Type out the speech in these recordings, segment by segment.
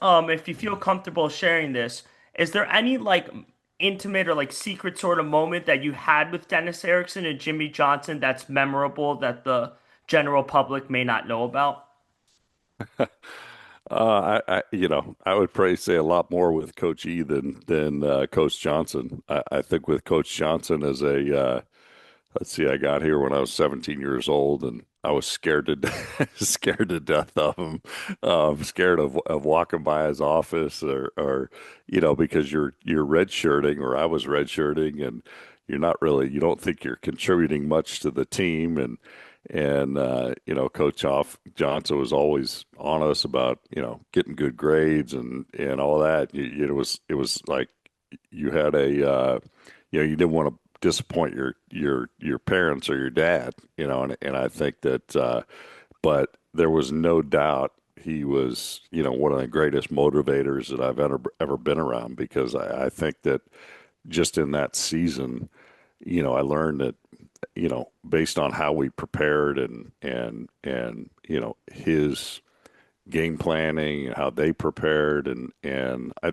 if you feel comfortable sharing this, is there any like intimate or like secret sort of moment that you had with Dennis Erickson and Jimmy Johnson that's memorable that the general public may not know about? I would probably say a lot more with Coach E than Coach Johnson. I think with Coach Johnson as let's see, I got here when I was 17 years old, and I was scared to death of him. Scared of walking by his office, or because you're redshirting, or I was redshirting, and you don't think you're contributing much to the team, and Johnson was always on us about getting good grades and all that. It was like you had you didn't want to disappoint your parents or your dad, and I think that but there was no doubt he was, one of the greatest motivators that I've ever been around, because I think that just in that season, I learned that, based on how we prepared and his game planning, how they prepared, and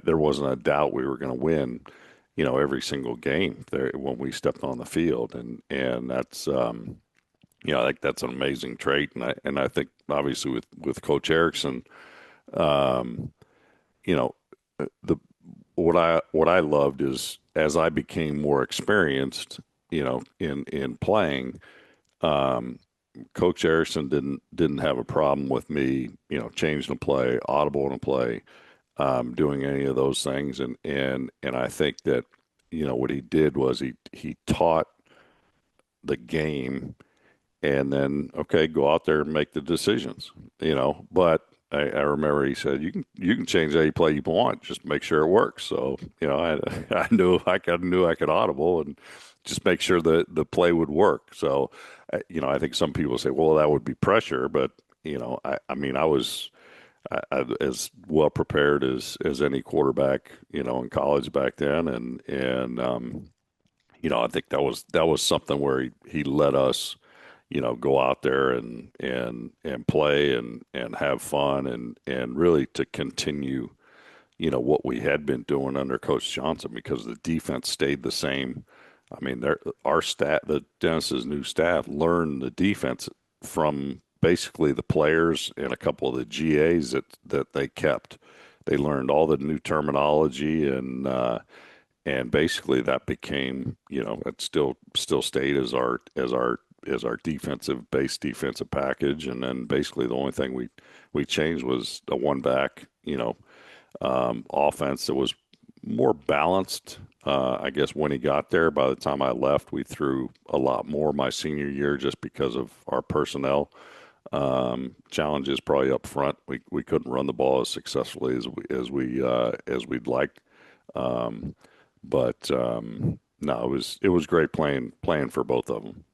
there wasn't a doubt we were going to win, every single game there when we stepped on the field, and that's I think that's an amazing trait, and I think obviously with Coach Erickson, um, you know, the what I loved is as I became more experienced, in playing. Um, Coach Erickson didn't have a problem with me, changing the play, audible in a play, doing any of those things, and I think that what he did was he taught the game, and then okay, go out there and make the decisions, But I remember he said you can change any play you want, just make sure it works. So I knew I could audible and just make sure that the play would work. So I think some people say, well, that would be pressure, but I mean, I was as well prepared as any quarterback, in college back then, and I think that was something where he let us, go out there and play and have fun and really to continue, what we had been doing under Coach Johnson, because the defense stayed the same. I mean, our staff, the Dennis's new staff, learned the defense from basically the players and a couple of the GAs that they kept. They learned all the new terminology, and basically that became, it still stayed as our defensive package. And then basically the only thing we changed was a one back, offense that was more balanced. I guess when he got there, by the time I left, we threw a lot more my senior year just because of our personnel challenges probably up front. We couldn't run the ball as successfully as we'd like. Um, but no, it was great playing for both of them.